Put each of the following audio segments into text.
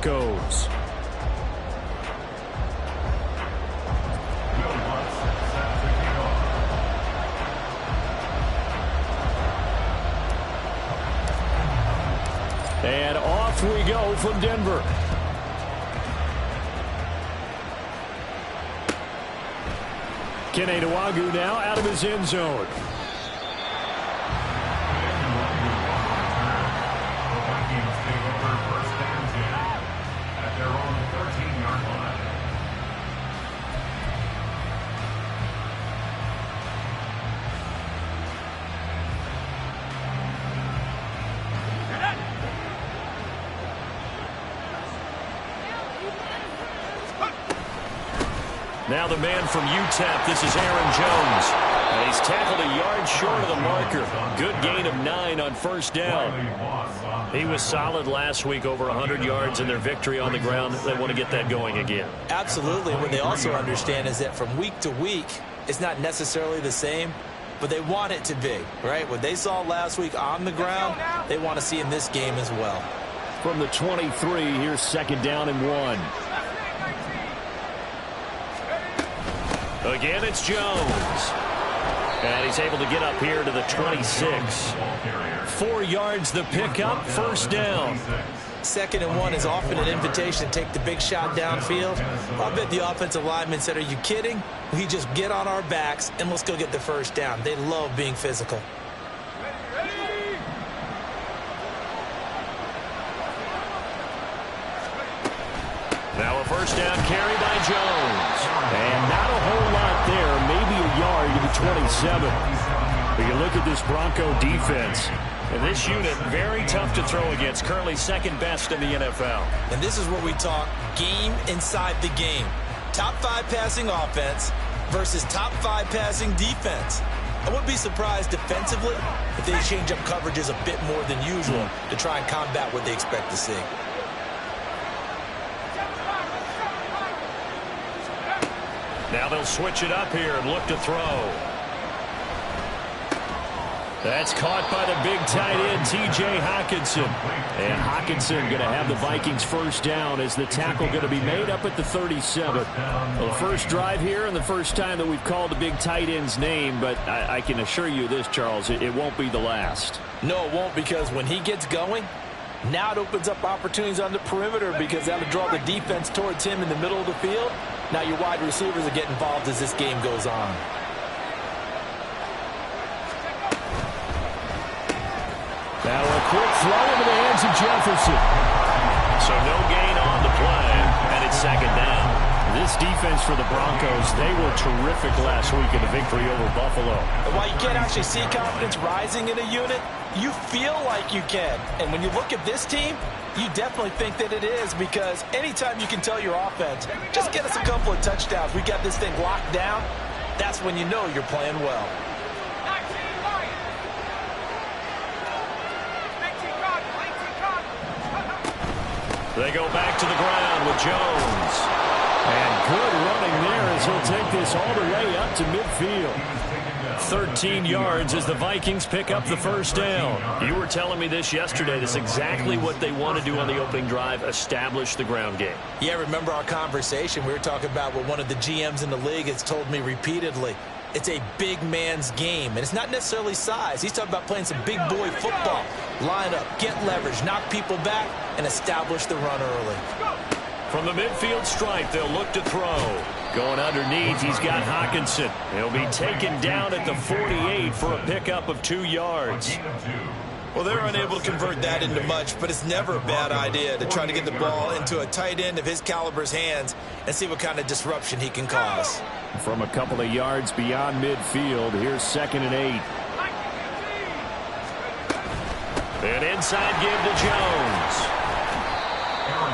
Broncos. And off we go from Denver. Kenny Nwagu now out of his end zone. Now the man from UTEP, this is Aaron Jones. And he's tackled a yard short of the marker. Good gain of 9 on first down. He was solid last week, over 100 yards in their victory on the ground. They want to get that going again. Absolutely. What they also understand is that from week to week, it's not necessarily the same, but they want it to be, right? What they saw last week on the ground, they want to see in this game as well. From the 23, here's 2nd down and 1. Again, it's Jones. And he's able to get up here to the 26. 4 yards the pickup, first down. 2nd and 1 is often an invitation to take the big shot downfield. I bet the offensive lineman said, are you kidding? We just get on our backs and let's go get the first down. They love being physical. Now a first down carry by Jones. And not a whole lot there, maybe a yard to the 27. But you look at this Bronco defense, and this unit very tough to throw against, currently 2nd best in the NFL. And this is where we talk game inside the game. Top 5 passing offense versus top 5 passing defense. I wouldn't be surprised defensively if they change up coverages a bit more than usual to try and combat what they expect to see. Now they'll switch it up here and look to throw. That's caught by the big tight end, T.J. Hockenson. And Hockenson going to have the Vikings first down as the tackle going to be made up at the 37. Well, the first drive here and the first time that we've called the big tight end's name, but I can assure you this, Charles, it won't be the last. No, it won't, because when he gets going, now it opens up opportunities on the perimeter because that'll draw the defense towards him in the middle of the field. Now your wide receivers are getting involved as this game goes on. Now a quick throw into the hands of Jefferson. So no gain on the play, and it's 2nd down. This defense for the Broncos, they were terrific last week in the victory over Buffalo. And while you can't actually see confidence rising in a unit, you feel like you can. And when you look at this team, you definitely think that it is, because anytime you can tell your offense, just get us a couple of touchdowns, we got this thing locked down, that's when you know you're playing well. They go back to the ground with Jones. And good running there as he'll take this all the way up to midfield. 13 yards as the Vikings pick up the first down. You were telling me this yesterday. That's exactly what they want to do on the opening drive, establish the ground game. Yeah, remember our conversation? We were talking about what one of the GMs in the league has told me repeatedly. It's a big man's game, and it's not necessarily size. He's talking about playing some big boy football. Line up, get leverage, knock people back, and establish the run early. From the midfield stripe, they'll look to throw. Going underneath, he's got Hockenson. He'll be taken down at the 48 for a pickup of 2 yards. Well, they're unable to convert that into much, but it's never a bad idea to try to get the ball into a tight end of his caliber's hands and see what kind of disruption he can cause. From a couple of yards beyond midfield, here's 2nd and 8. An inside give to Jones.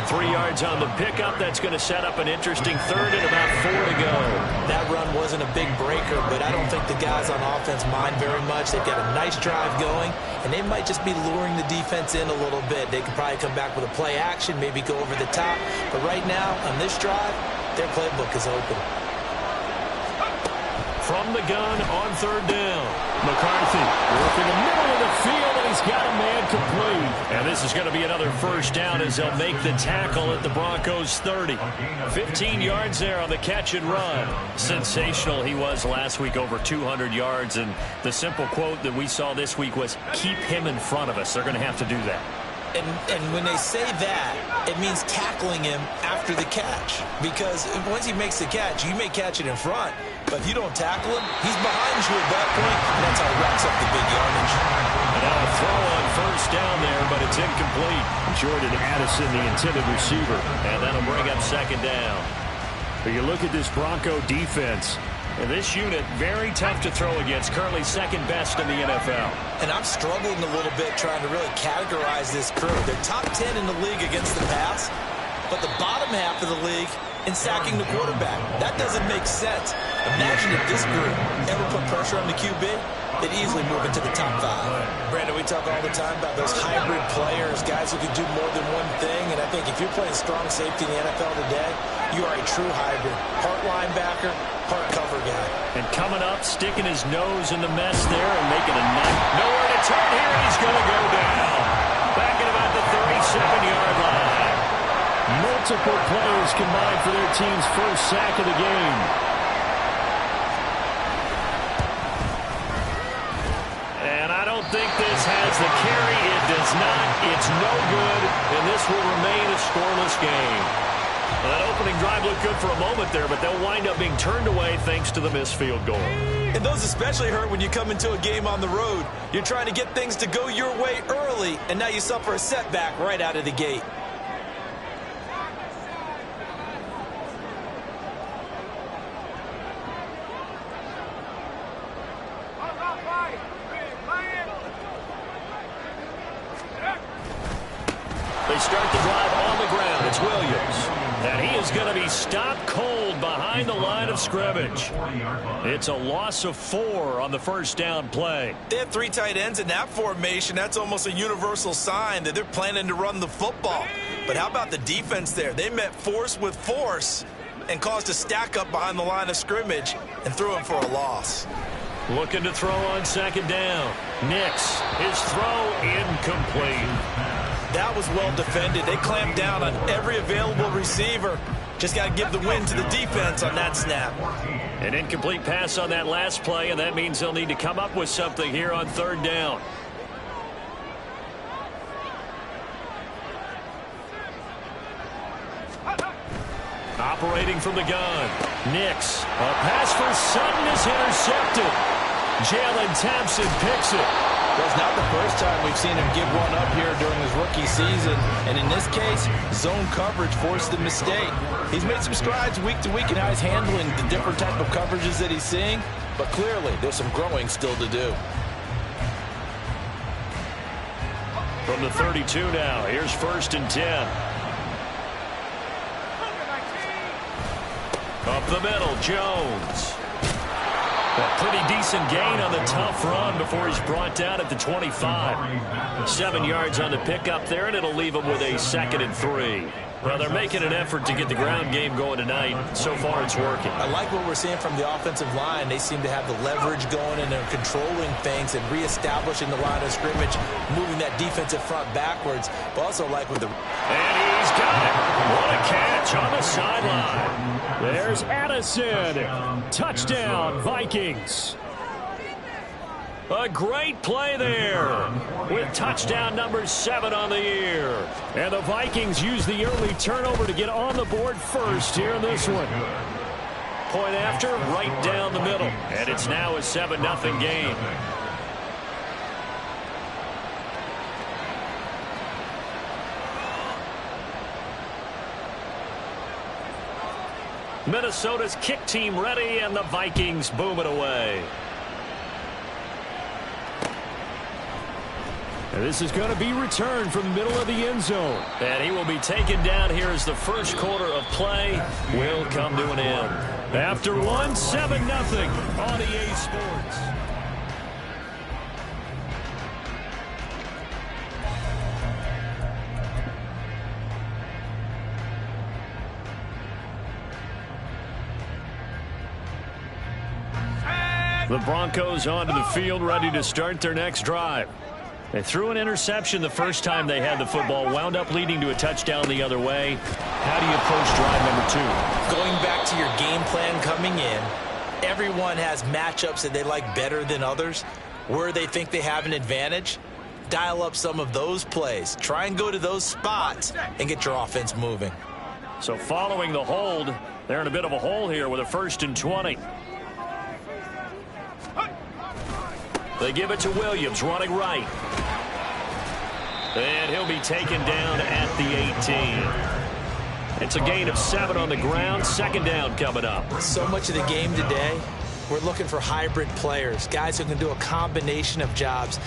3 yards on the pickup. That's going to set up an interesting 3rd and about 4 to go. That run wasn't a big breaker, but I don't think the guys on offense mind very much. They've got a nice drive going, and they might just be luring the defense in a little bit. They could probably come back with a play action, maybe go over the top. But right now, on this drive, their playbook is open. from the gun on third down. McCarthy working the middle of the field, and he's got a man complete. And this is going to be another first down as they'll make the tackle at the Broncos 30. 15 yards there on the catch and run. Sensational he was last week, over 200 yards. And the simple quote that we saw this week was, keep him in front of us. They're going to have to do that. And when they say that, it means tackling him after the catch. Because once he makes the catch, you may catch it in front. But if you don't tackle him, he's behind you at that point, and that's how he racks up the big yardage. And now a throw on first down there, but it's incomplete. Jordan Addison, the intended receiver. And that'll bring up second down. But you look at this Bronco defense. And this unit, very tough to throw against, currently second best in the NFL. And I'm struggling a little bit trying to really categorize this crew. They're top 10 in the league against the pass, but the bottom half of the league in sacking the quarterback. That doesn't make sense. Imagine if this group ever put pressure on the QB, they'd easily move into the top 5. Brandon, we talk all the time about those hybrid players, guys who can do more than one thing, and I think if you're playing strong safety in the NFL today, you are a true hybrid. Part linebacker, part cover guy. And coming up, sticking his nose in the mess there and making a nice. Nowhere to turn here, and he's going to go down. Back at about the 37-yard line. Multiple players combined for their team's first sack of the game. And I don't think this has the carry. It does not. It's no good, and this will remain a scoreless game. Well, that opening drive looked good for a moment there, but they'll wind up being turned away thanks to the missed field goal. And those especially hurt when you come into a game on the road. You're trying to get things to go your way early, and now you suffer a setback right out of the gate. They start the drive on the ground. It's Williams. And he is going to be stopped cold behind the line of scrimmage. It's a loss of 4 on the first down play. They have 3 tight ends in that formation. That's almost a universal sign that they're planning to run the football. But how about the defense there? They met force with force and caused a stack up behind the line of scrimmage and threw him for a loss. Looking to throw on second down. Nix, his throw incomplete. That was well defended. They clamped down on every available receiver. Just got to give the win to the defense on that snap. An incomplete pass on that last play, and that means they'll need to come up with something here on third down. Operating from the gun. Nix. A pass for Sutton is intercepted. Jalen Thompson picks it. Well, it's not the first time we've seen him give one up here during his rookie season. And in this case, zone coverage forced the mistake. He's made some strides week to week in how he's handling the different type of coverages that he's seeing. But clearly, there's some growing still to do. From the 32 now, here's 1st and 10. Up the middle, Jones. A pretty decent gain on the tough run before he's brought down at the 25. 7 yards on the pickup there, and it'll leave him with a 2nd and 3. Well, they're making an effort to get the ground game going tonight. So far, it's working. I like what we're seeing from the offensive line. They seem to have the leverage going, and they're controlling things and reestablishing the line of scrimmage, moving that defensive front backwards. But also like with the... And he's got it. What a catch on the sideline. There's Addison. Touchdown, Vikings. A great play there with touchdown number 7 on the year. And the Vikings use the early turnover to get on the board first here in this one. Point after, right down the middle. And it's now a 7-0 game. Minnesota's kick team ready, and the Vikings boom it away. And this is going to be returned from the middle of the end zone. And he will be taken down here as the first quarter of play will come to an end. After one, 7-0 on EA Sports. The Broncos onto the field, ready to start their next drive. They threw an interception the first time they had the football, wound up leading to a touchdown the other way. How do you approach drive number 2? Going back to your game plan coming in, everyone has matchups that they like better than others. Where they think they have an advantage, dial up some of those plays. Try and go to those spots and get your offense moving. So following the hold, they're in a bit of a hole here with a 1st and 20. They give it to Williams, running right. And he'll be taken down at the 18. It's a gain of 7 on the ground. 2nd down coming up. So much of the game today, we're looking for hybrid players, guys who can do a combination of jobs.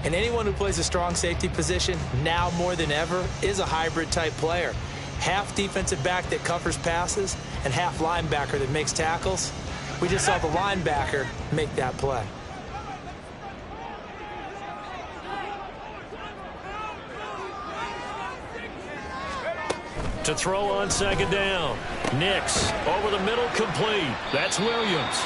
And anyone who plays a strong safety position, now more than ever, is a hybrid type player. Half defensive back that covers passes and half linebacker that makes tackles. We just saw the linebacker make that play. To throw on 2nd down. Nix over the middle, complete. That's Williams.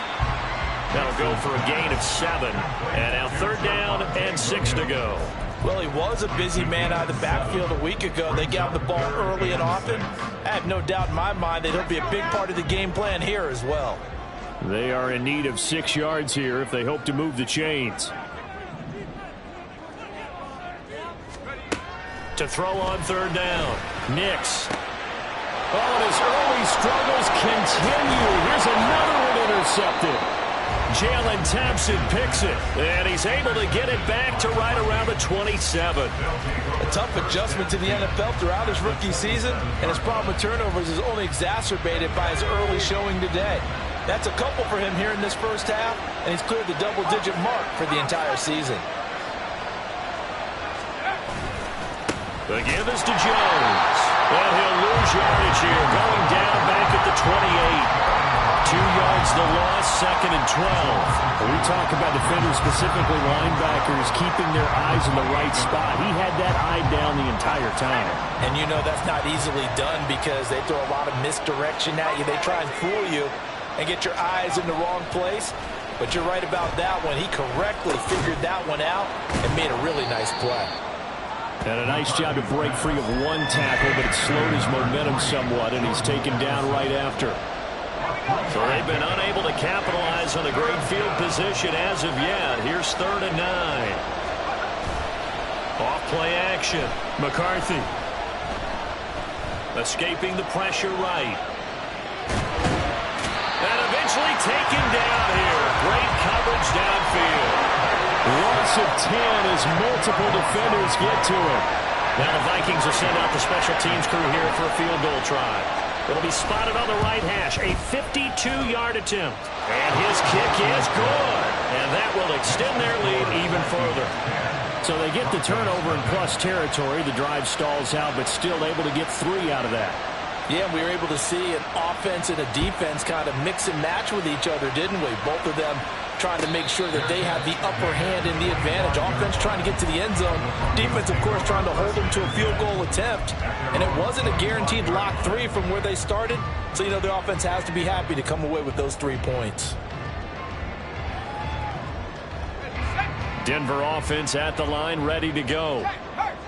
That'll go for a gain of 7. And now 3rd down and 6 to go. Well, he was a busy man out of the backfield a week ago. They got the ball early and often. I have no doubt in my mind that he'll be a big part of the game plan here as well. They are in need of 6 yards here if they hope to move the chains. To throw on 3rd down. Nix. Oh, and his early struggles continue. Here's another one intercepted. Jalen Thompson picks it, and he's able to get it back to right around the 27. A tough adjustment to the NFL throughout his rookie season, and his problem with turnovers is only exacerbated by his early showing today. That's a couple for him here in this first half, and he's cleared the double-digit mark for the entire season. The give is to Jones. And he'll lose yardage here, going down back at the 28. 2 yards the loss, 2nd and 12. We talk about defenders, specifically linebackers, keeping their eyes in the right spot. He had that eye down the entire time. And you know that's not easily done because they throw a lot of misdirection at you. They try and fool you and get your eyes in the wrong place. But you're right about that one. He correctly figured that one out and made a really nice play. And a nice job to break free of one tackle, but it slowed his momentum somewhat, and he's taken down right after. So they've been unable to capitalize on a great field position as of yet. Here's 3rd and 9. Off play action. McCarthy. Escaping the pressure right. And eventually taken down here. Great coverage downfield. Loss of 10 as multiple defenders get to it. Now the Vikings will send out the special teams crew here for a field goal try. It'll be spotted on the right hash. A 52-yard attempt. And his kick is good. And that will extend their lead even further. So they get the turnover in plus territory. The drive stalls out, but still able to get 3 out of that. Yeah, we were able to see an offense and a defense kind of mix and match with each other, didn't we? Both of them trying to make sure that they have the upper hand and the advantage. Offense trying to get to the end zone. Defense, of course, trying to hold them to a field goal attempt. And it wasn't a guaranteed lock 3 from where they started. So, you know, the offense has to be happy to come away with those 3 points. Denver offense at the line, ready to go.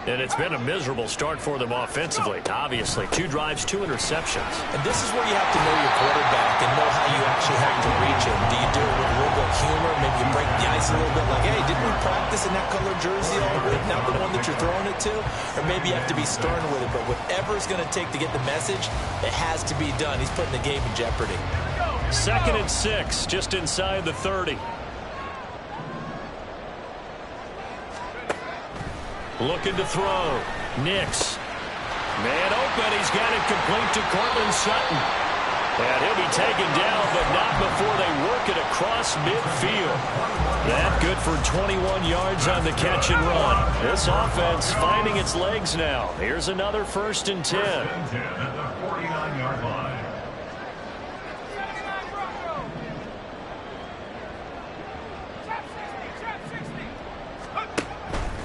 And it's been a miserable start for them offensively, obviously. 2 drives, 2 interceptions. And this is where you have to know your quarterback and know how you actually have to reach him. Do you do it with a little bit of humor? Maybe you break the ice a little bit like, hey, didn't we practice in that color jersey all week? Not the one that you're throwing it to? Or maybe you have to be stern with it. But whatever it's going to take to get the message, it has to be done. He's putting the game in jeopardy. 2nd and 6, just inside the 30. Looking to throw. Nix. Man open. He's got it complete to Cortland Sutton. And he'll be taken down, but not before they work it across midfield. That good for 21 yards on the catch and run. This offense finding its legs now. Here's another 1st and 10. At the 49-yard line.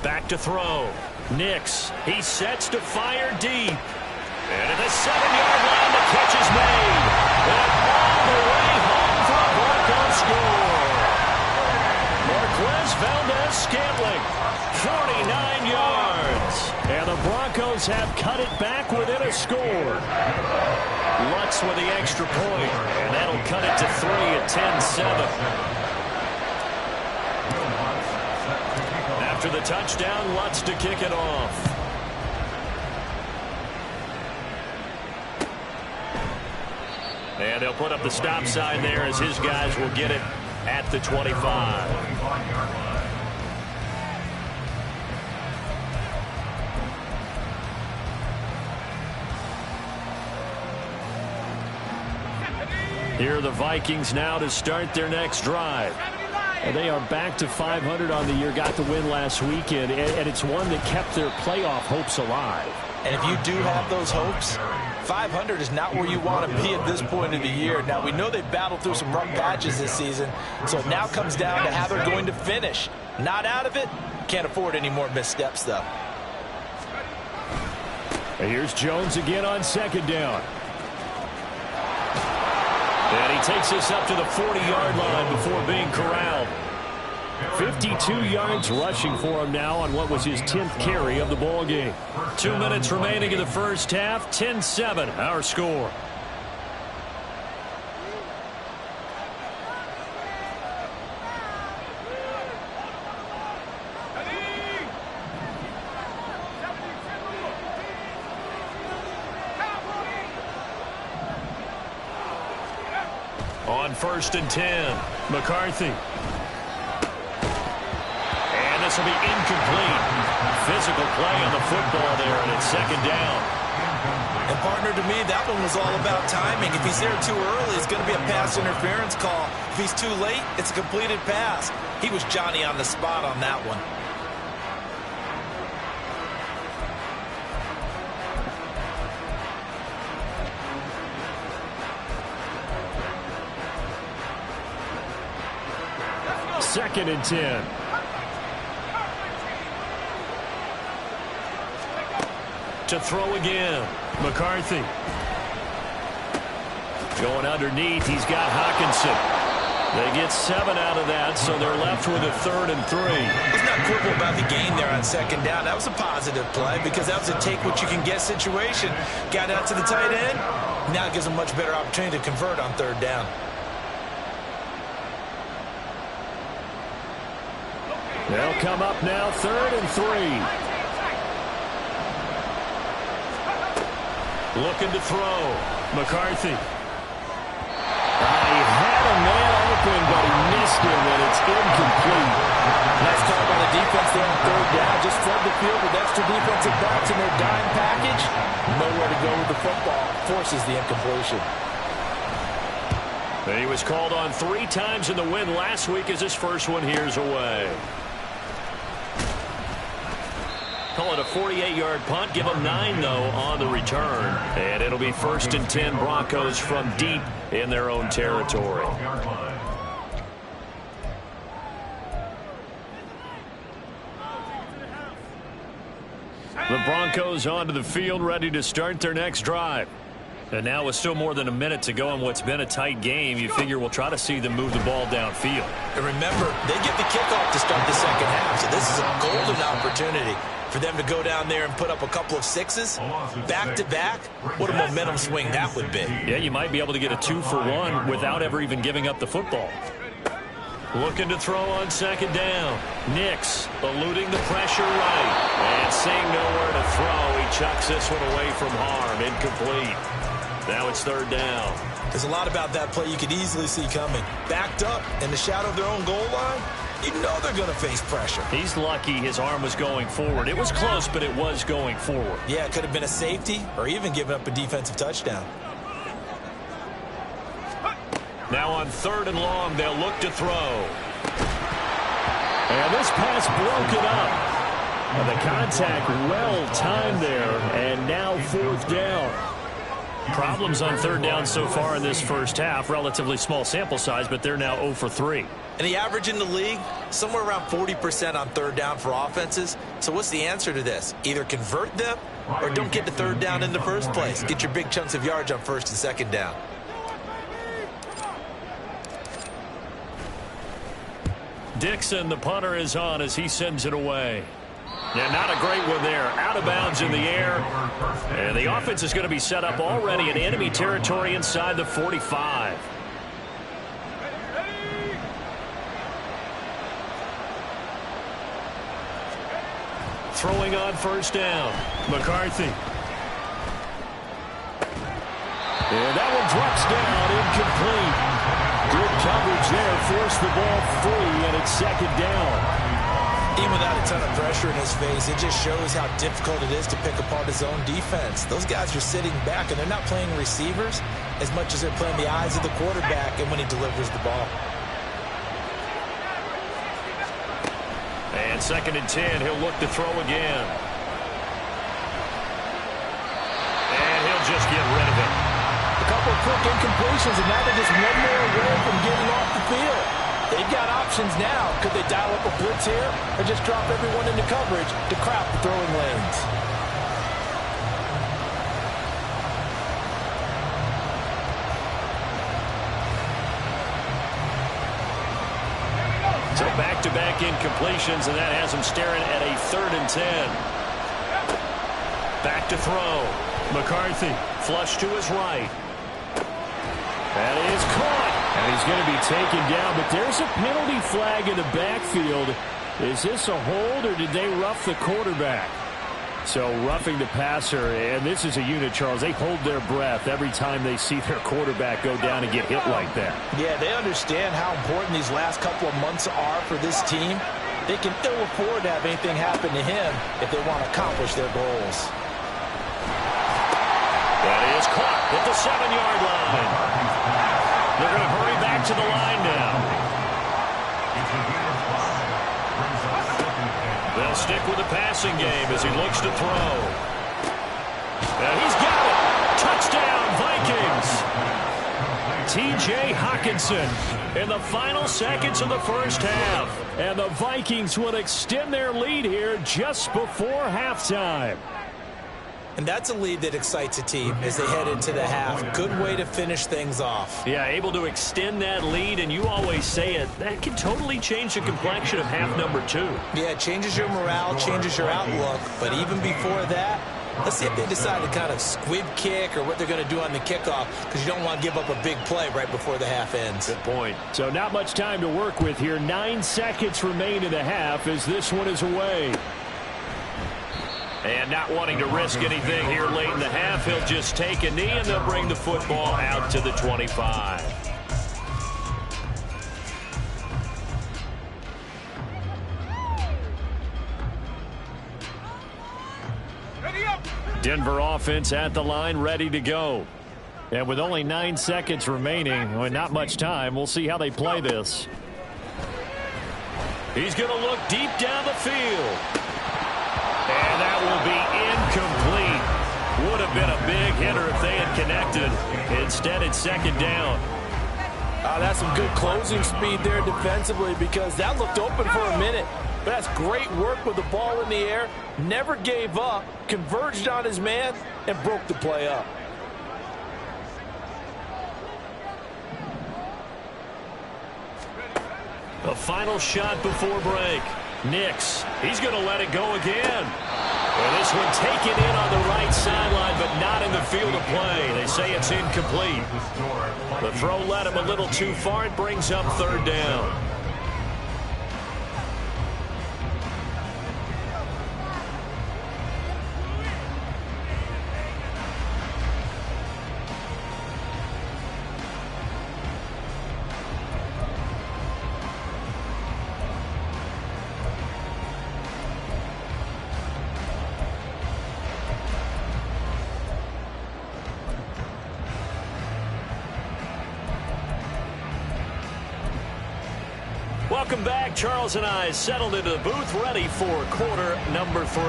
Back to throw. Nix. He sets to fire deep. And at the 7-yard line, the catch is made. And all the way home for a Bronco score. Broncos have cut it back within a score. Lutz with the extra point, and that'll cut it to 3 at 10-7. After the touchdown, Lutz to kick it off. And they'll put up the stop sign there as his guys will get it at the 25. Here are the Vikings now to start their next drive. And they are back to 500 on the year, got the win last weekend, and it's one that kept their playoff hopes alive. And if you do have those hopes, 500 is not where you want to be at this point of the year. Now, we know they've battled through some rough patches this season, so it now comes down to how they're going to finish. Not out of it, can't afford any more missteps, though. And here's Jones again on second down. And he takes us up to the 40-yard line before being corralled. 52 yards rushing for him now on what was his 10th carry of the ball game. 2 minutes remaining in the first half. 10-7, our score. On 1st and 10, McCarthy. And this will be incomplete. Physical play on the football there, and it's second down. And partner, to me, that one was all about timing. If he's there too early, it's going to be a pass interference call. If he's too late, it's a completed pass. He was Johnny on the spot on that one. Second and 10. To throw again. McCarthy. Going underneath. He's got Hockenson. They get 7 out of that, so they're left with a 3rd and 3. Let's not quibble about the gain there on second down. That was a positive play because that was a take-what-you-can-get situation. Got out to the tight end. Now it gives them a much better opportunity to convert on 3rd down. They'll come up now, 3rd and 3. Looking to throw. McCarthy. He had a man open, but he missed him, and it's incomplete. Nice call by the defense there on 3rd down. Just flood the field with extra defensive backs in their dime package. Nowhere to go with the football. Forces the incompletion. He was called on 3 times in the win last week as his first one here's away. Call it a 48-yard punt. Give them 9, though, on the return. And it'll be 1st and 10 Broncos from deep in their own territory. The Broncos onto the field, ready to start their next drive. And now with still more than a minute to go in what's been a tight game, you figure we'll try to see them move the ball downfield. And remember, they get the kickoff to start the second half, so this is a golden opportunity for them to go down there and put up a couple of 6s back-to-back. What a momentum swing that would be. Yeah, you might be able to get a 2-for-1 without ever even giving up the football. Looking to throw on second down. Nix eluding the pressure right. And seeing nowhere to throw, he chucks this one away from harm. Incomplete. Now it's 3rd down. There's a lot about that play you could easily see coming. Backed up in the shadow of their own goal line, you know they're going to face pressure. He's lucky his arm was going forward. It was close, but it was going forward. Yeah, it could have been a safety or even given up a defensive touchdown. Now on 3rd and long, they'll look to throw. And this pass broken up. And the contact well timed there, and now 4th down. Problems on 3rd down so far in this first half. Relatively small sample size, but they're now 0 for 3. And the average in the league, somewhere around 40% on 3rd down for offenses. So what's the answer to this? Either convert them or don't get to 3rd down in the first place. Get your big chunks of yards on 1st and 2nd down. Dixon, the punter, is on as he sends it away. Yeah, not a great one there. Out of bounds in the air. And the offense is going to be set up already in enemy territory inside the 45. Throwing on first down. McCarthy. And that one drops down, incomplete. Good coverage there, forced the ball free, and it's second down. Even without a ton of pressure in his face, it just shows how difficult it is to pick apart his own defense. Those guys are sitting back, and they're not playing receivers as much as they're playing the eyes of the quarterback and when he delivers the ball. And second and 10, he'll look to throw again. And he'll just get rid of it. A couple of quick incompletions, and now they're just one more away from getting off the field. They've got options now. Could they dial up a blitz here or just drop everyone into coverage to crowd the throwing lanes? So back-to-back incompletions, and that has him staring at a 3rd and 10. Back to throw. McCarthy, flush to his right. That is caught. And he's going to be taken down, but there's a penalty flag in the backfield. Is this a hold, or did they rough the quarterback? So roughing the passer, and this is a unit, Charles. They hold their breath every time they see their quarterback go down and get hit like that. Yeah, they understand how important these last couple of months are for this team. They can ill afford to have anything happen to him if they want to accomplish their goals. That is caught at the 7-yard line. They're going to hurry back to the line now. They'll stick with the passing game as he looks to throw. And he's got it. Touchdown, Vikings. T.J. Hawkinson in the final seconds of the first half. And the Vikings will extend their lead here just before halftime. And that's a lead that excites a team as they head into the half. Good way to finish things off. Yeah, able to extend that lead, and you always say it, that can totally change the complexion of half number 2. Yeah, it changes your morale, changes your outlook. But even before that, let's see if they decide to kind of squib kick or what they're going to do on the kickoff, because you don't want to give up a big play right before the half ends. Good point. So not much time to work with here. 9 seconds remain in the half as this one is away. And not wanting to risk anything here late in the half, he'll just take a knee, and they'll bring the football out to the 25. Denver offense at the line, ready to go. And with only 9 seconds remaining, well, not much time, we'll see how they play this. He's going to look deep down the field. And that will be incomplete. Would have been a big hitter if they had connected. Instead, it's second down. That's some good closing speed there defensively, because that looked open for a minute. But that's great work with the ball in the air. Never gave up, converged on his man, and broke the play up. The final shot before break. Nix, he's going to let it go again. And this one taken in on the right sideline, but not in the field of play. They say it's incomplete. The throw led him a little too far. It brings up 3rd down. Welcome back. Charles and I settled into the booth, ready for quarter number 3.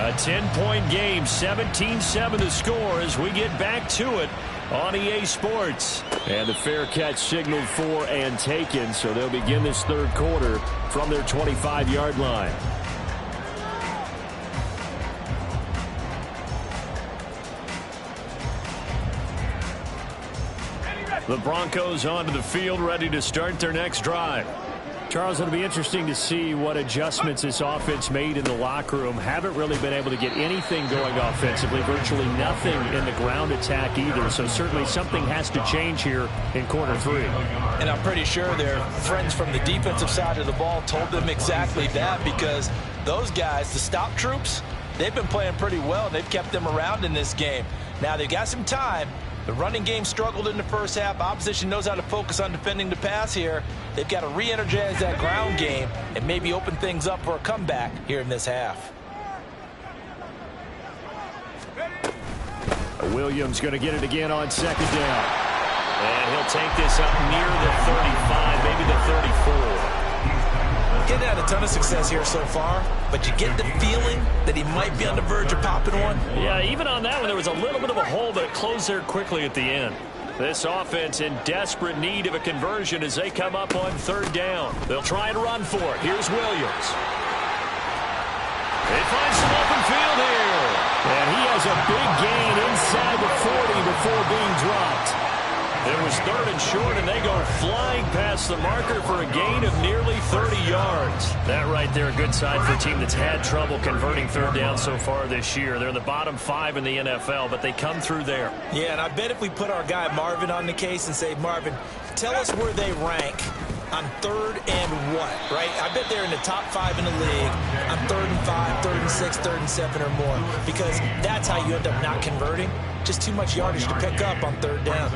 A 10-point game, 17-7 the score as we get back to it on EA Sports. And the fair catch signaled for and taken, so they'll begin this 3rd quarter from their 25-yard line. The Broncos onto the field, ready to start their next drive. Charles, it'll be interesting to see what adjustments this offense made in the locker room. Haven't really been able to get anything going offensively, virtually nothing in the ground attack either. So certainly something has to change here in quarter 3. And I'm pretty sure their friends from the defensive side of the ball told them exactly that, because those guys, the stop troops, they've been playing pretty well. They've kept them around in this game. Now they've got some time. The running game struggled in the first half. Opposition knows how to focus on defending the pass here. They've got to re-energize that ground game and maybe open things up for a comeback here in this half. Williams going to get it again on second down. And he'll take this up near the 35, maybe the 34. Getting had a ton of success here so far, but you get the feeling that he might be on the verge of popping one. Yeah, even on that one, there was a little bit of a hole, but it closed there quickly at the end. This offense in desperate need of a conversion as they come up on third down. They'll try and run for it. Here's Williams. They find some open field here. And he has a big gain inside the 40 before being dropped. It was third and short, and they go flying past the marker for a gain of nearly 30 yards. That right there, a good sign for a team that's had trouble converting third down so far this year. They're in the bottom 5 in the NFL, but they come through there. Yeah, and I bet if we put our guy Marvin on the case and say, Marvin, tell us where they rank on third and what, right? I bet they're in the top 5 in the league on third and 5, third and 6, third and 7 or more, because that's how you end up not converting. Just too much yardage to pick up on third down.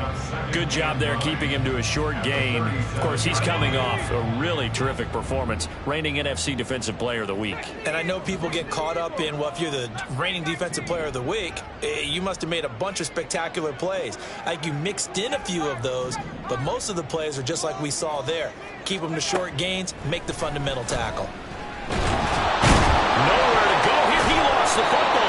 Good job there keeping him to a short gain. Of course, he's coming off a really terrific performance, reigning NFC Defensive Player of the Week. And I know people get caught up in, well, if you're the reigning Defensive Player of the Week, you must have made a bunch of spectacular plays. Like you mixed in a few of those, but most of the plays are just like we saw there. Keep them to short gains, make the fundamental tackle. Nowhere to go here. He lost the football.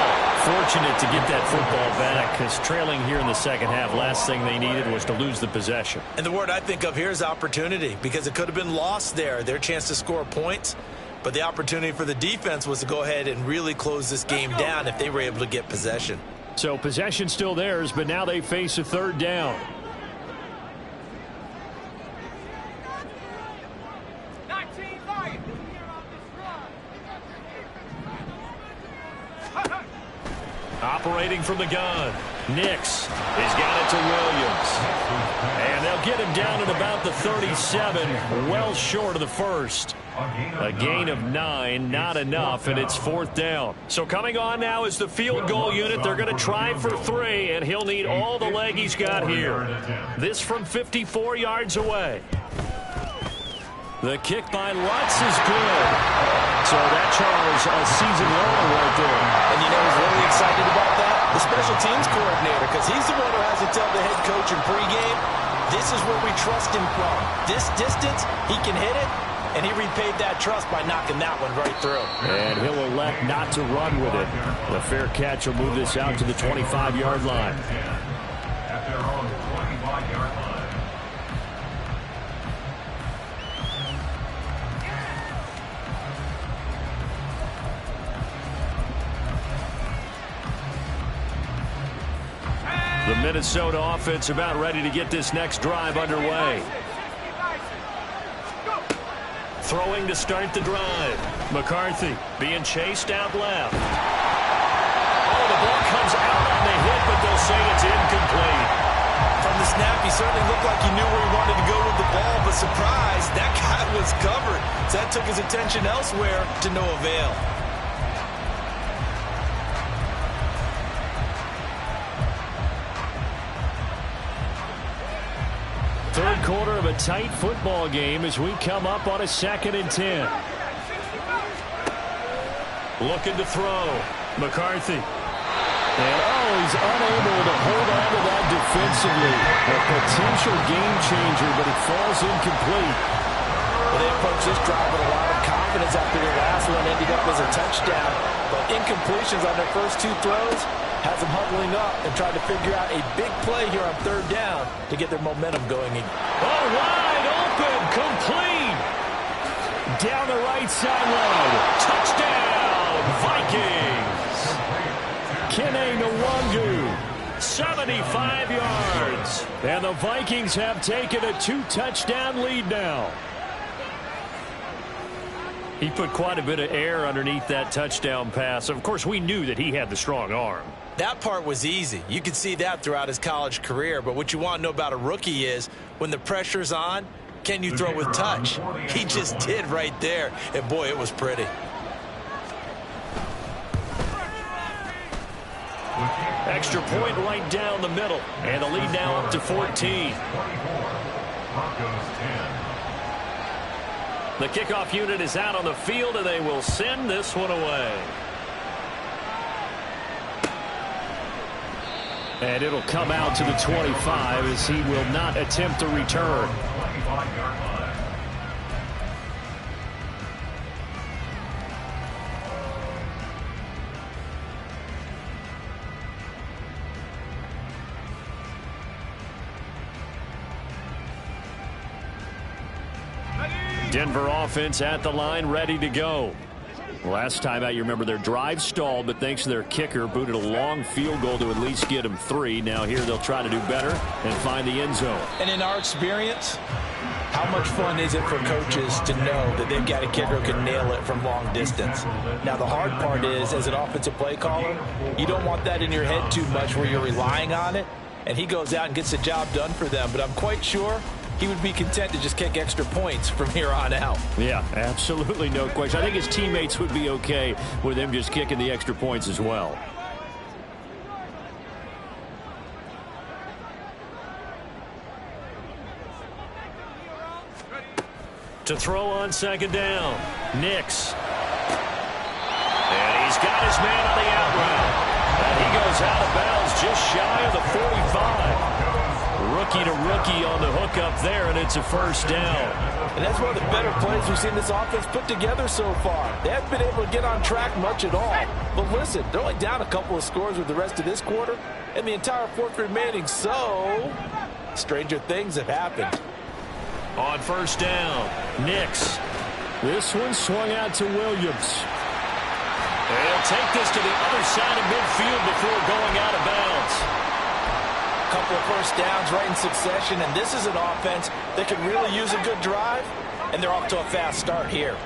Fortunate to get that football back, because trailing here in the second half, last thing they needed was to lose the possession. And the word I think of here is opportunity, because it could have been lost there, their chance to score points. But the opportunity for the defense was to go ahead and really close this game down if they were able to get possession. So possession still theirs, but now they face a third down. Operating from the gun, Nix has got it to Williams. And they'll get him down at about the 37, well short of the first. A gain of 9, not enough, and it's fourth down. So coming on now is the field goal unit. They're going to try for 3, and he'll need all the leg he's got here. This from 54 yards away. The kick by Lutz is good. So that Charles, a season long right there. And you know who's really excited about that? The special teams coordinator, because he's the one who has to tell the head coach in pregame, this is where we trust him from. This distance, he can hit it, and he repaid that trust by knocking that one right through. And he'll elect not to run with it. The fair catch will move this out to the 25-yard line. At their own 25-yard line. The Minnesota offense about ready to get this next drive underway. Throwing to start the drive. McCarthy being chased out left. Oh, the ball comes out on the hit, but they'll say it's incomplete. From the snap, he certainly looked like he knew where he wanted to go with the ball, but surprise, that guy was covered. So that took his attention elsewhere to no avail. Third quarter of a tight football game as we come up on a 2nd and 10. Looking to throw. McCarthy. And he's unable to hold on to that defensively. A potential game changer, but it falls incomplete. Well, they approached this drive with a lot of confidence after their last one ended up as a touchdown. But incompletions on their first 2 throws has them huddling up and trying to figure out a big play here on third down to get their momentum going. Wide open, complete. Down the right sideline. Touchdown, Vikings. Kene Nwangu, 75 yards. And the Vikings have taken a 2-touchdown lead now. He put quite a bit of air underneath that touchdown pass. Of course, we knew that he had the strong arm. That part was easy. You could see that throughout his college career. But what you want to know about a rookie is when the pressure's on, can you throw with touch? He just did right there. And, boy, it was pretty. Extra point right down the middle. And the lead now up to 14. The kickoff unit is out on the field, and they will send this one away. And it'll come out to the 25 as he will not attempt to return. Denver offense at the line, ready to go. Last time out, you remember their drive stalled, but thanks to their kicker, booted a long field goal to at least get them 3. Now here they'll try to do better and find the end zone. And in our experience, how much fun is it for coaches to know that they've got a kicker who can nail it from long distance? Now, the hard part is, as an offensive play caller, you don't want that in your head too much where you're relying on it, and he goes out and gets the job done for them. But I'm quite sure he would be content to just kick extra points from here on out. Yeah, absolutely no question. I think his teammates would be okay with him just kicking the extra points as well. To throw on second down, Nix. And he's got his man on the out route. And he goes out of bounds just shy of the 45. Rookie to rookie on the hook up there, and it's a first down. And that's one of the better plays we've seen this offense put together so far. They haven't been able to get on track much at all. But listen, they're only down a couple of scores with the rest of this quarter, and the entire fourth remaining, so stranger things have happened. On first down, Nix. This one swung out to Williams. And he'll take this to the other side of midfield before going out of bounds. Couple of first downs right in succession, and this is an offense that could really use a good drive, and they're off to a fast start here.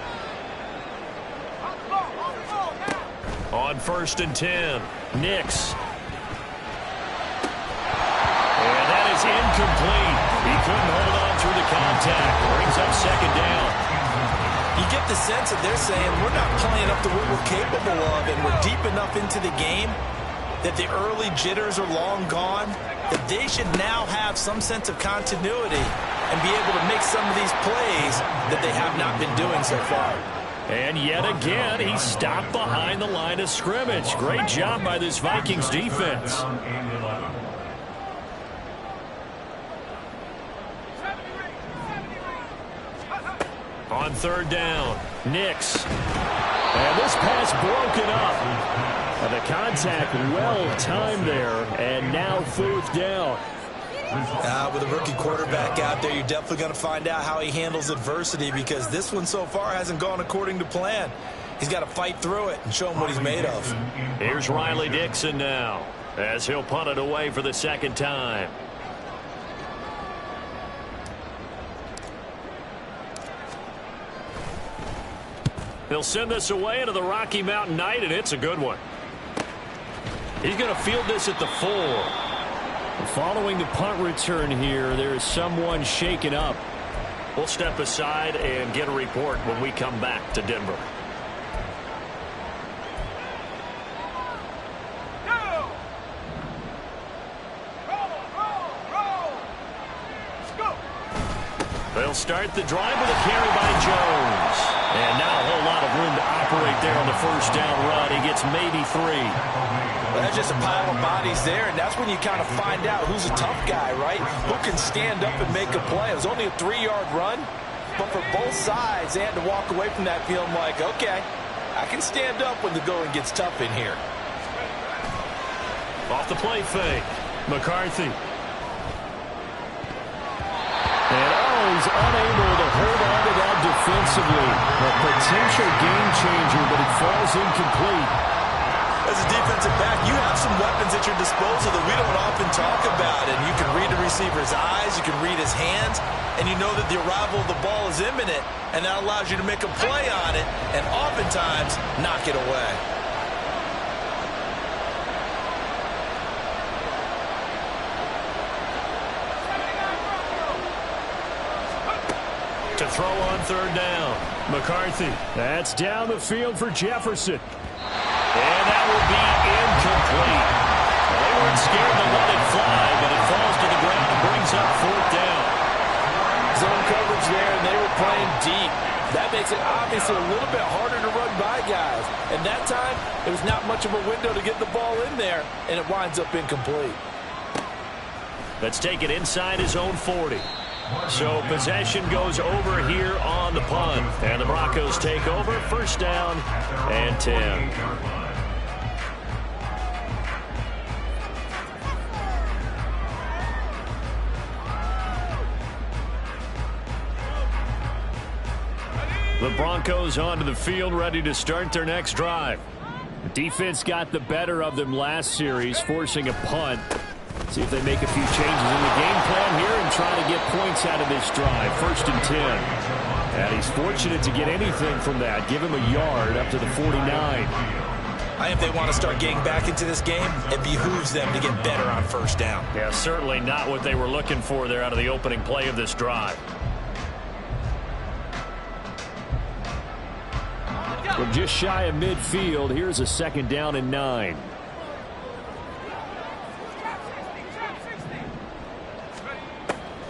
On first and 10, Nix. And that is incomplete. He couldn't hold on through the contact. Brings up second down. You get the sense that they're saying we're not playing up to what we're capable of, and we're deep enough into the game that the early jitters are long gone, that they should now have some sense of continuity and be able to make some of these plays that they have not been doing so far. And yet again, he stopped behind the line of scrimmage. Great job by this Vikings defense. On third down, Nix. And this pass broken up. And the contact well-timed there, and now fourth down. With a rookie quarterback out there, you're definitely going to find out how he handles adversity, because this one so far hasn't gone according to plan. He's got to fight through it and show him what he's made of. Here's Riley Dixon now, as he'll punt it away for the second time. They'll send this away into the Rocky Mountain night, and it's a good one. He's going to field this at the 4. Following the punt return here, there is someone shaken up. We'll step aside and get a report when we come back to Denver. They'll start the drive with a carry by Jones. And now a whole lot of room to operate there on the first down run. He gets maybe 3. Well, that's just a pile of bodies there, and that's when you kind of find out who's a tough guy, right? Who can stand up and make a play. It was only a 3-yard run, but for both sides, they had to walk away from that feeling like, okay, I can stand up when the going gets tough in here. Off the play fake, McCarthy. And he's unable to hold on to that defensively. A potential game changer, but it falls incomplete. As a defensive back, you have some weapons at your disposal that we don't often talk about, and you can read the receiver's eyes, you can read his hands, and you know that the arrival of the ball is imminent, and that allows you to make a play on it and oftentimes knock it away. To throw on third down. McCarthy. That's down the field for Jefferson. And that will be incomplete. They weren't scared to let it fly, but it falls to the ground and brings up fourth down. Zone coverage there, and they were playing deep. That makes it obviously a little bit harder to run by guys. And that time, there was not much of a window to get the ball in there, and it winds up incomplete. Let's take it inside his own 40. So possession goes over here on the punt. And the Broncos take over. First down and 10. The Broncos onto the field, ready to start their next drive. The defense got the better of them last series, forcing a punt. See if they make a few changes in the game plan here and try to get points out of this drive. First and 10. And he's fortunate to get anything from that. Give him a yard up to the 49. I think they want to start getting back into this game. It behooves them to get better on first down. Yeah, certainly not what they were looking for there out of the opening play of this drive. From just shy of midfield, here's a second down and 9.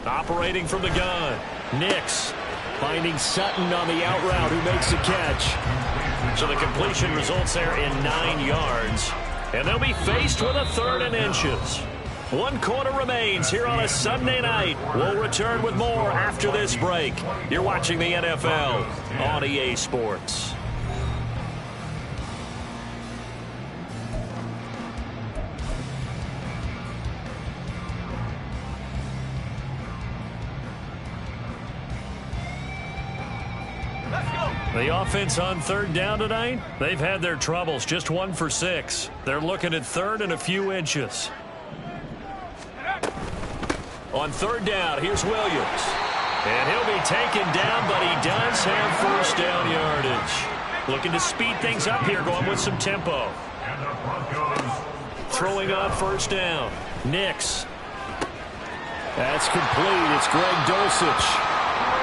Operating from the gun. Nix finding Sutton on the out route, who makes the catch. So the completion results there in 9 yards. And they'll be faced with a third and inches. 1 quarter remains here on a Sunday night. We'll return with more after this break. You're watching the NFL on EA Sports. The offense on third down tonight, they've had their troubles, just 1 for 6. They're looking at third and a few inches. On third down, here's Williams. And he'll be taken down, but he does have first down yardage. Looking to speed things up here, going with some tempo. Throwing on first down. Nix. That's complete. It's Greg Dulcich.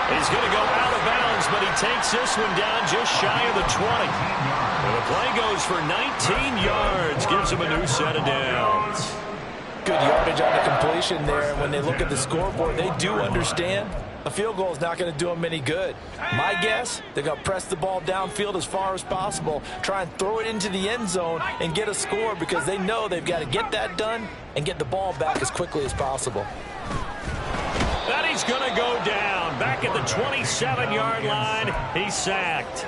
He's going to go out of bounds, but he takes this one down just shy of the 20. And the play goes for 19 yards, gives him a new set of downs. Good yardage on the completion there. And when they look at the scoreboard, they do understand a field goal is not going to do them any good. My guess, they're going to press the ball downfield as far as possible, try and throw it into the end zone and get a score, because they know they've got to get that done and get the ball back as quickly as possible. That he's going to go down. Back at the 27-yard line, he's sacked.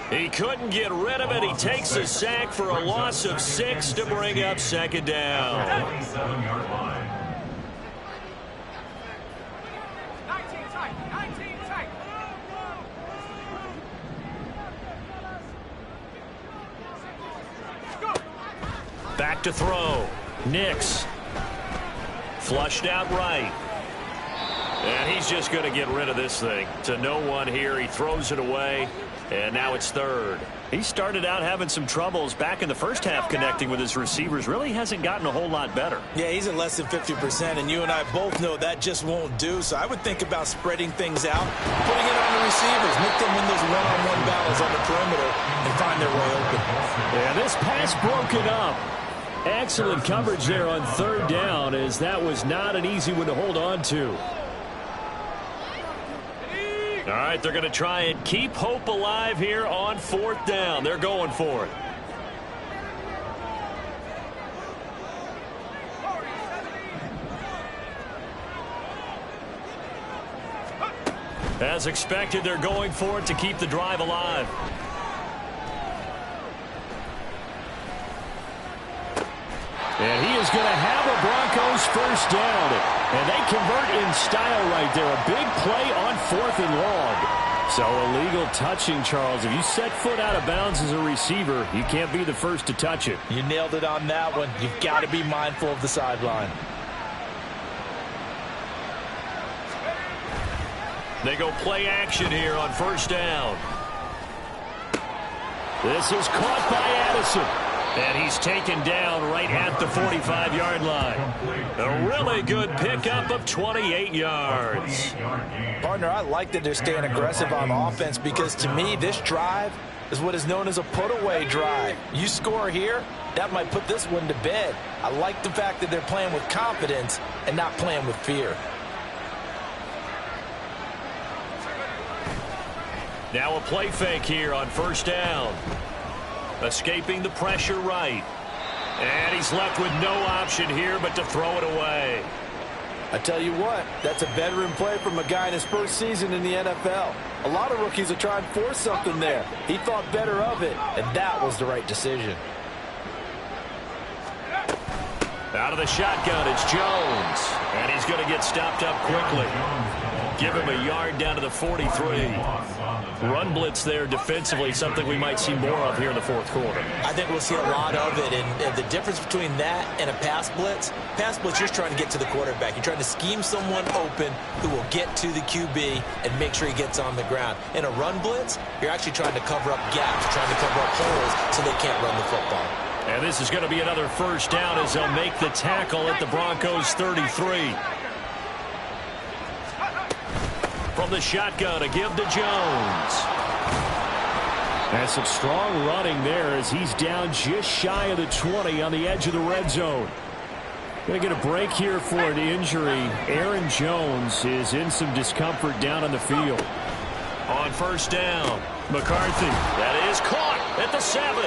He couldn't get rid of it. He takes a sack for a loss of 6 to bring up second down. 27-yard line. Back to throw. Nix. Flushed out right. And he's just going to get rid of this thing. To no one here. He throws it away. And now it's third. He started out having some troubles back in the first half connecting with his receivers. Really hasn't gotten a whole lot better. Yeah, he's at less than 50%, and you and I both know that just won't do. So I would think about spreading things out, putting it on the receivers, make them win those one-on-one battles on the perimeter, and find their way open. Yeah, this pass broken up. Excellent coverage there on third down, as that was not an easy one to hold on to. All right, they're going to try and keep hope alive here on fourth down. They're going for it. As expected, they're going for it to keep the drive alive. And he is going to have a Broncos first down. And they convert in style right there. A big play on 4th and long. So illegal touching, Charles. If you set foot out of bounds as a receiver, you can't be the first to touch it. You nailed it on that one. You've got to be mindful of the sideline. They go play action here on first down. This is caught by Addison. And he's taken down right at the 45-yard line. A really good pickup of 28 yards. Partner, I like that they're staying aggressive on offense because to me, this drive is what is known as a put-away drive. You score here, that might put this one to bed. I like the fact that they're playing with confidence and not playing with fear. Now a play fake here on first down. Escaping the pressure right. And he's left with no option here but to throw it away. I tell you what, that's a veteran play from a guy in his first season in the NFL. A lot of rookies are trying to force something there. He thought better of it, and that was the right decision. Out of the shotgun, it's Jones. And he's going to get stopped up quickly. Give him a yard down to the 43. Run blitz there defensively, something we might see more of here in the fourth quarter. I think we'll see a lot of it, and the difference between that and a pass blitz, you're trying to get to the quarterback. You're trying to scheme someone open who will get to the QB and make sure he gets on the ground. In a run blitz, you're actually trying to cover up gaps, trying to cover up holes so they can't run the football. And this is going to be another first down as they'll make the tackle at the Broncos' 33. From the shotgun, a give to Jones. And some strong running there as he's down just shy of the 20 on the edge of the red zone. Going to get a break here for an injury. Aaron Jones is in some discomfort down on the field. On first down, McCarthy. That is caught at the 7.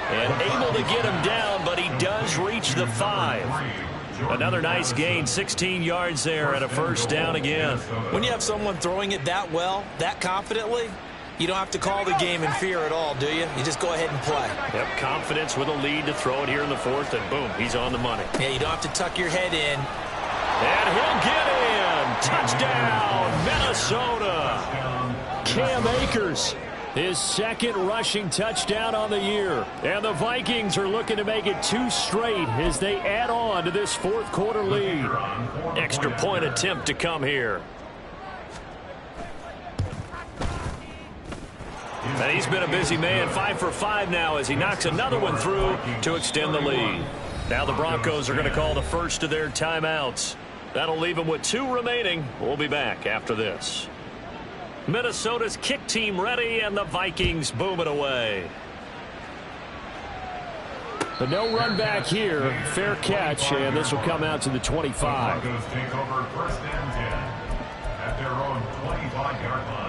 And able to get him down, but he does reach the 5. Another nice gain, 16 yards there and a first down again. When you have someone throwing it that well, that confidently, you don't have to call the game in fear at all, do you? You just go ahead and play. Yep, confidence with a lead to throw it here in the fourth, and boom, he's on the money. Yeah, you don't have to tuck your head in. And he'll get in. Touchdown, Minnesota. Cam Akers, his second rushing touchdown on the year. And the Vikings are looking to make it 2 straight as they add on to this fourth quarter lead. Extra point attempt to come here. And he's been a busy man, 5 for 5 now as he knocks another one through to extend the lead. Now the Broncos are going to call the first of their timeouts. That'll leave them with 2 remaining. We'll be back after this. Minnesota's kick team ready, and the Vikings boom it away. The no run back here, fair catch, and this will come out to the 25. Broncos take over first and 10 at their own 25-yard line.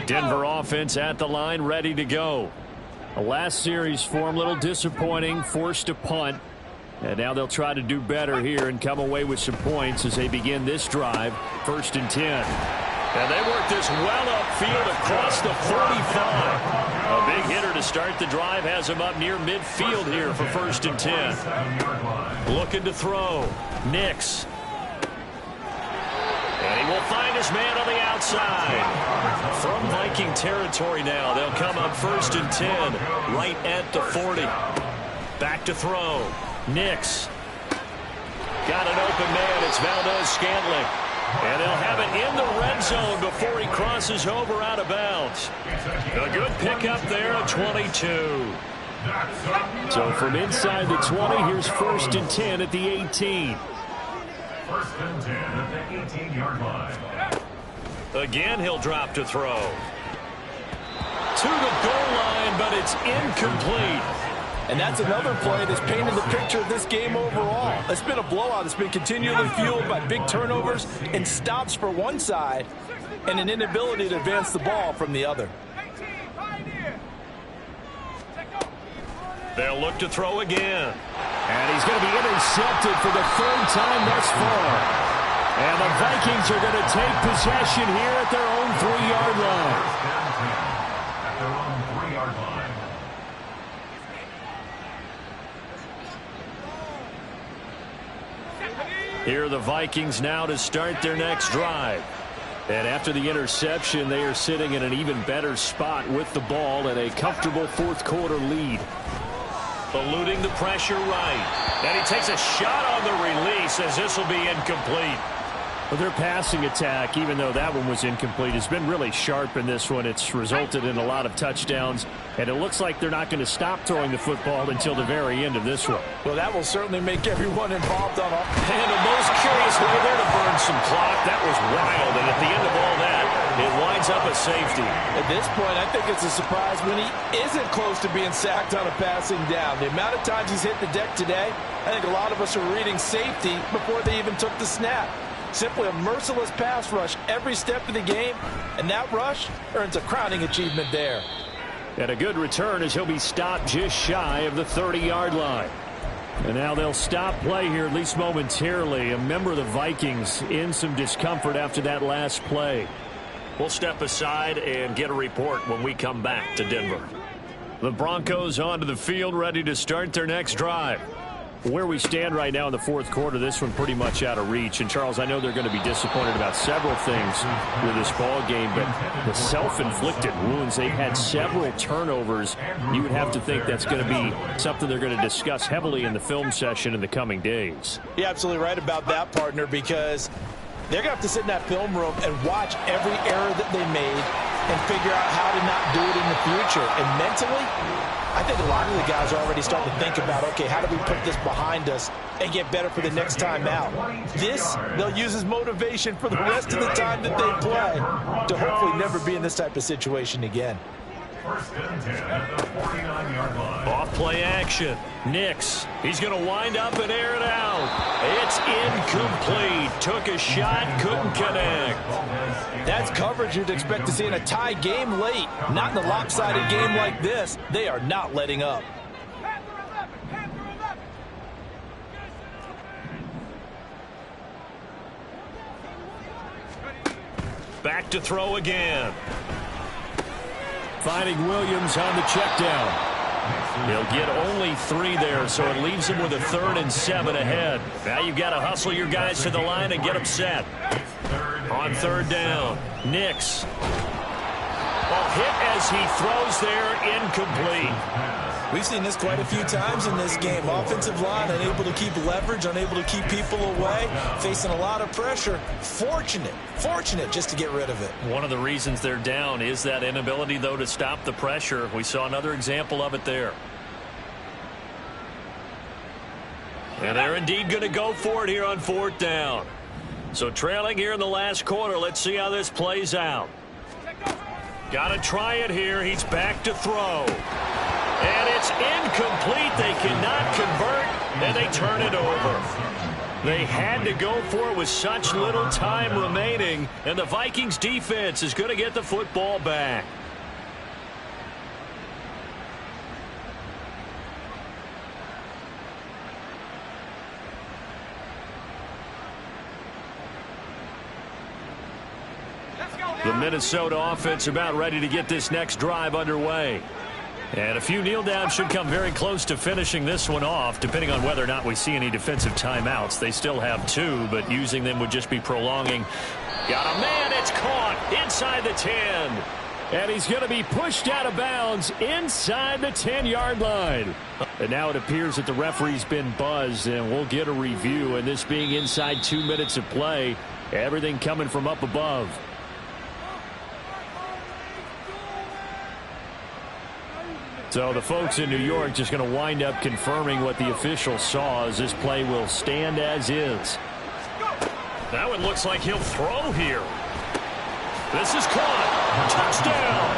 Denver offense at the line, ready to go. The last series for them, a little disappointing, forced a punt. And now they'll try to do better here and come away with some points as they begin this drive, 1st and 10. And they work this well upfield across the 45. A big hitter to start the drive has him up near midfield here for 1st and 10. Looking to throw. Nix. And he will find his man on the outside. From Viking territory now, they'll come up 1st and 10, right at the 40. Back to throw. Nix. Got an open man. It's Valdez-Scantling. And they'll have it in the red zone before he crosses over out of bounds. A good pickup there at 22. So from inside the 20, here's 1st and 10 at the 18. 1st and 10 at the 18-yard line. Again, he'll drop to throw. To the goal line, but it's incomplete. And that's another play that's painted the picture of this game overall. It's been a blowout. It's been continually fueled by big turnovers and stops for one side and an inability to advance the ball from the other. They'll look to throw again. And he's going to be intercepted for the 3rd time thus far. And the Vikings are going to take possession here at their own 3-yard line. At their own 3-yard line. Here are the Vikings now to start their next drive. And after the interception, they are sitting in an even better spot with the ball and a comfortable fourth quarter lead. Eluding the pressure right. And he takes a shot on the release as this will be incomplete. Well, their passing attack, even though that one was incomplete, has been really sharp in this one. It's resulted in a lot of touchdowns, and it looks like they're not going to stop throwing the football until the very end of this one. Well, that will certainly make everyone involved on offense. And a most curious way there to burn some clock. That was wild, and at the end of all that, it winds up a safety. At this point, I think it's a surprise when he isn't close to being sacked on a passing down. The amount of times he's hit the deck today, I think a lot of us are reading safety before they even took the snap. Simply a merciless pass rush every step of the game, and that rush earns a crowning achievement there. And a good return as he'll be stopped just shy of the 30-yard line. And now they'll stop play here, at least momentarily. A member of the Vikings in some discomfort after that last play. We'll step aside and get a report when we come back to Denver. The Broncos onto the field, ready to start their next drive. Where we stand right now in the fourth quarter, this one pretty much out of reach. And, Charles, I know they're going to be disappointed about several things with this ball game, but the self-inflicted wounds, they've had several turnovers. You would have to think that's going to be something they're going to discuss heavily in the film session in the coming days. You're absolutely right about that, partner, because they're going to have to sit in that film room and watch every error that they made and figure out how to not do it in the future. And mentally, I think a lot of the guys are already starting to think about, okay, how do we put this behind us and get better for the next time out? This, they'll use as motivation for the rest of the time that they play to hopefully never be in this type of situation again. First and 10 at the 49-yard line. Off play action. Nix. He's going to wind up and air it out. It's incomplete. Took a shot, couldn't connect. That's coverage you'd expect to see in a tie game late. Not in a lopsided game like this. They are not letting up. Back to throw again. Finding Williams on the check down. He'll get only 3 there, so it leaves him with a 3rd and 7 ahead. Now you've got to hustle your guys to the line and get them set. On 3rd down, Nix. A hit as he throws there, incomplete. We've seen this quite a few times in this game. Offensive line unable to keep leverage, unable to keep people away, facing a lot of pressure. Fortunate just to get rid of it. One of the reasons they're down is that inability, though, to stop the pressure. We saw another example of it there. And they're indeed going to go for it here on 4th down. So trailing here in the last quarter, let's see how this plays out. Got to try it here. He's back to throw. And it's incomplete. They cannot convert, and they turn it over. They had to go for it with such little time remaining, and the Vikings defense is going to get the football back. The Minnesota offense about ready to get this next drive underway. And a few kneel downs should come very close to finishing this one off, depending on whether or not we see any defensive timeouts. They still have 2, but using them would just be prolonging. Got a man, it's caught inside the 10. And he's going to be pushed out of bounds inside the 10-yard line. And now it appears that the referee's been buzzed, and we'll get a review. And this being inside 2 minutes of play, everything coming from up above. So the folks in New York just going to wind up confirming what the official saw, as this play will stand as is. That one looks like he'll throw here. This is caught. Touchdown.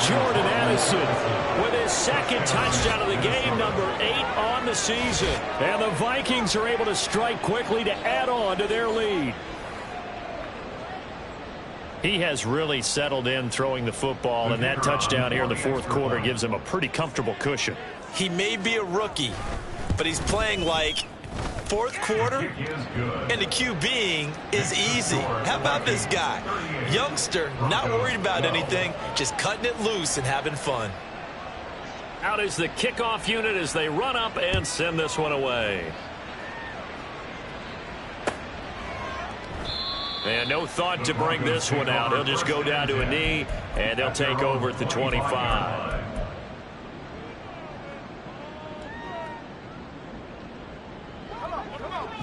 Jordan Addison with his 2nd touchdown of the game, number 8 on the season. And the Vikings are able to strike quickly to add on to their lead. He has really settled in throwing the football, and that touchdown here in the 4th quarter gives him a pretty comfortable cushion. He may be a rookie, but he's playing like 4th quarter, and the QBing is easy. How about this guy? Youngster, not worried about anything, just cutting it loose and having fun. Out is the kickoff unit as they run up and send this one away. And no thought to bring this one out. He'll just go down to a knee, and they'll take over at the 25.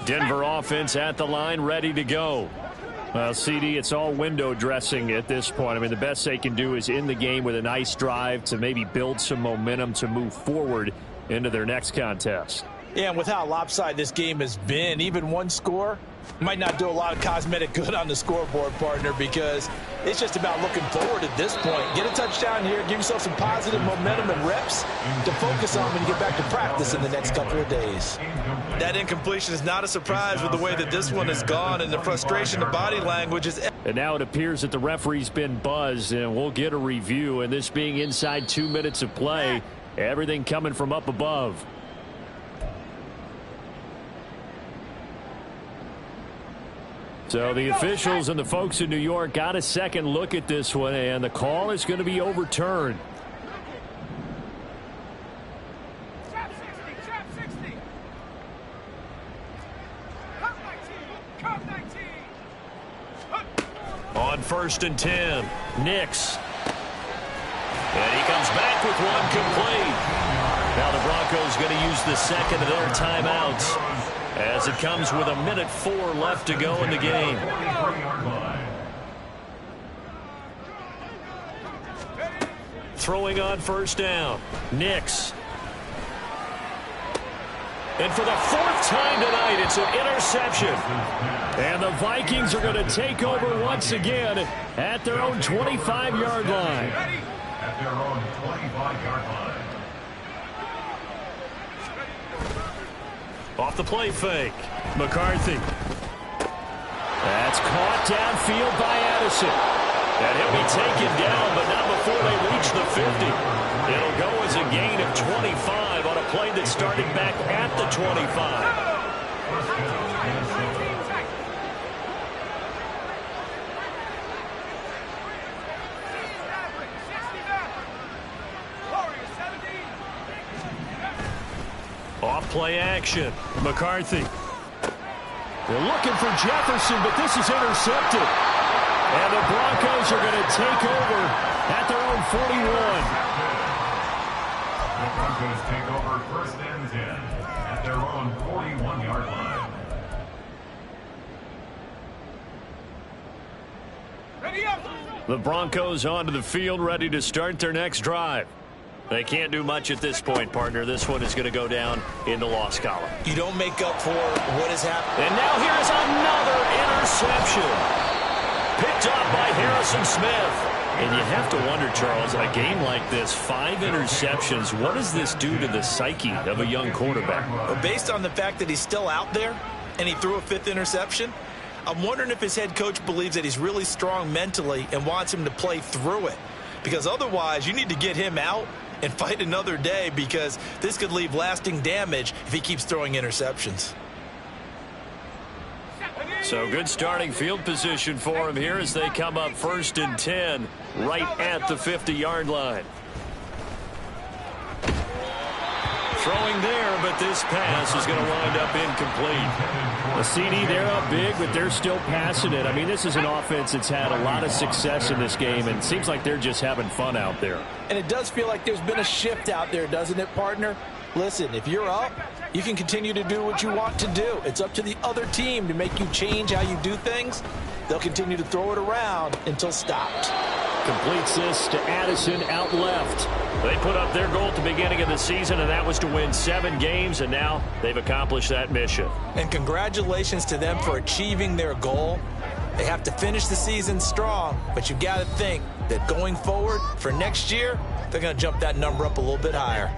Denver offense at the line, ready to go. Well, CD, it's all window dressing at this point. I mean, the best they can do is in the game with a nice drive to maybe build some momentum to move forward into their next contest. Yeah, and with how lopsided this game has been, even one score might not do a lot of cosmetic good on the scoreboard, partner, because it's just about looking forward at this point. Get a touchdown here, give yourself some positive momentum and reps to focus on when you get back to practice in the next couple of days. That incompletion is not a surprise with the way that this one has gone, and the frustration, the body language is... And now it appears that the referee's been buzzed, and we'll get a review. And this being inside 2 minutes of play, everything coming from up above. So the officials and the folks in New York got a second look at this one, and the call is going to be overturned. On 1st and 10, Nix. And he comes back with one complete. Now the Broncos going to use the second of their timeouts as it comes with 1:04 left to go in the game. Throwing on 1st down, Nix. And for the 4th time tonight, it's an interception. And the Vikings are going to take over once again at their own 25-yard line. At their own 25-yard line. Off the play fake, McCarthy. That's caught downfield by Addison. And he'll be taken down, but not before they reach the 50. It'll go as a gain of 25 on a play that started back at the 25. Off play action, McCarthy. They're looking for Jefferson, but this is intercepted. And the Broncos are going to take over at their own 41. The Broncos take over 1st and 10 at their own 41-yard line. Ready up! The Broncos onto the field, ready to start their next drive. They can't do much at this point, partner. This one is going to go down in the loss column. You don't make up for what has happened. And now here is another interception. Picked up by Harrison Smith. And you have to wonder, Charles, in a game like this, 5 interceptions, what does this do to the psyche of a young quarterback? Well, based on the fact that he's still out there and he threw a 5th interception, I'm wondering if his head coach believes that he's really strong mentally and wants him to play through it. Because otherwise, you need to get him out and fight another day, because this could leave lasting damage if he keeps throwing interceptions. So good starting field position for him here as they come up 1st and 10 right at the 50-yard line. Throwing there, but this pass is going to wind up incomplete. The CD, they're up big, but they're still passing it. I mean, this is an offense that's had a lot of success in this game, and it seems like they're just having fun out there. And it does feel like there's been a shift out there, doesn't it, partner? Listen, if you're up, you can continue to do what you want to do. It's up to the other team to make you change how you do things. They'll continue to throw it around until stopped. Completes this to Addison out left. They put up their goal at the beginning of the season, and that was to win 7 games, and now they've accomplished that mission. And congratulations to them for achieving their goal. They have to finish the season strong, but you got to think that going forward for next year, they're going to jump that number up a little bit higher.